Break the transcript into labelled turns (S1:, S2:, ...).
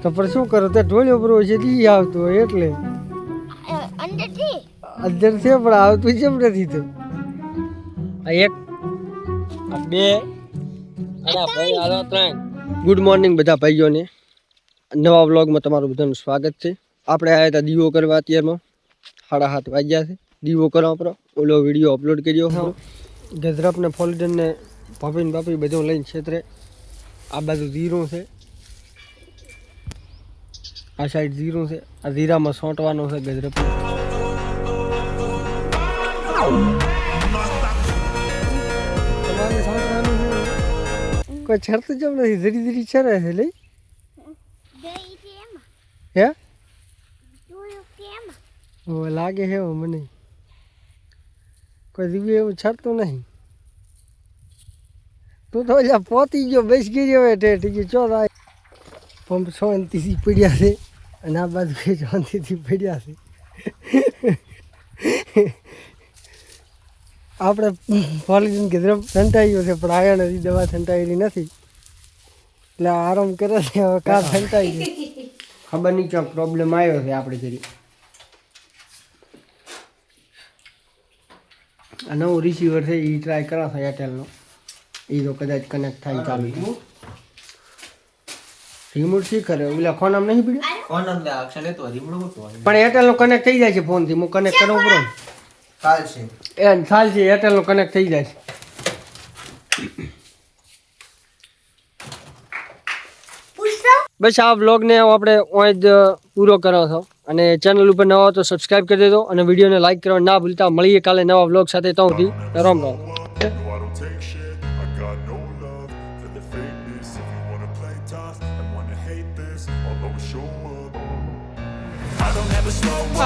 S1: તો પણ શું કરો તે ઢોળ્યો બરો છે દી આવતો હોય એટલે અંદર છે પણ આવતું કેમ નથી તો આ એક આ બે અને ભાઈ હાલો ત્રણ. ગુડ મોર્નિંગ બધા ભાઈઓને. નવા વ્લોગમાં તમારું બધાનું સ્વાગત છે. આપણે આવ્યા હતા દીવો કરવા અત્યારમાં 7:30 વાગ્યા છે. દીવો કરવા પર ઓલો વિડીયો અપલોડ કર્યો હતો. ગજરાપને ફોલ્ડરને ભાભીને બાપી બધું લઈને ક્ષેત્રે આ બાજુ જીરું છે, આ સાઈડ જીરું છે, આ જીરામાં સોંટવાનો છે ગજરાપ. તમારે સોંટવાનું છે કોઈ છરતું જેમ નથી, ધીરે ધીરે છરે છે લઈ હે લાગે છે એવું મને કોઈ દિવ્ય એવું છરતું નહીં. તું તો ઓલા પોતી ગયો બેસ ગઈ હવે ઠીક ચો પંપ શાંતિથી પડ્યા છે અને આ બાજુ શાંતિથી પડ્યા છે. આપણે પોલીસને કીધું સંટાઈ છે પણ આવ્યા નથી, દવા સંટાયેલી નથી એટલે આરામ કરે છે. હવે કાર સંટાઈ ગઈ ખબર નહીં ક્યાં પ્રોબ્લેમ આવ્યો છે. આપણે કરી આ નવું રિસીવર છે એ ટ્રાય કરા છે એરટેલનો, એ તો કદાચ કનેક્ટ થાય ચાલુ. રિમોટ શી કરે ઓલા ફોન આમ નહીં પીડ્યો પણ એરટેલનો કનેક્ટ થઈ જાય છે ફોનથી. હું કનેક્ટ કરવું પડે ચાલશે એરટેલનો કનેક્ટ થઈ જાય છે. બસ આ વ્લોગને આપણે અહીં જ પૂરો કરો છો અને ચેનલ ઉપર નવા હો તો સબસ્ક્રાઈબ કરી દેજો અને વિડીયોને લાઈક કરવા ના ભૂલતા. મળીએ કાલે નવા વ્લોગ સાથે. તો સુધી Ram Ram. I don't ever slow up.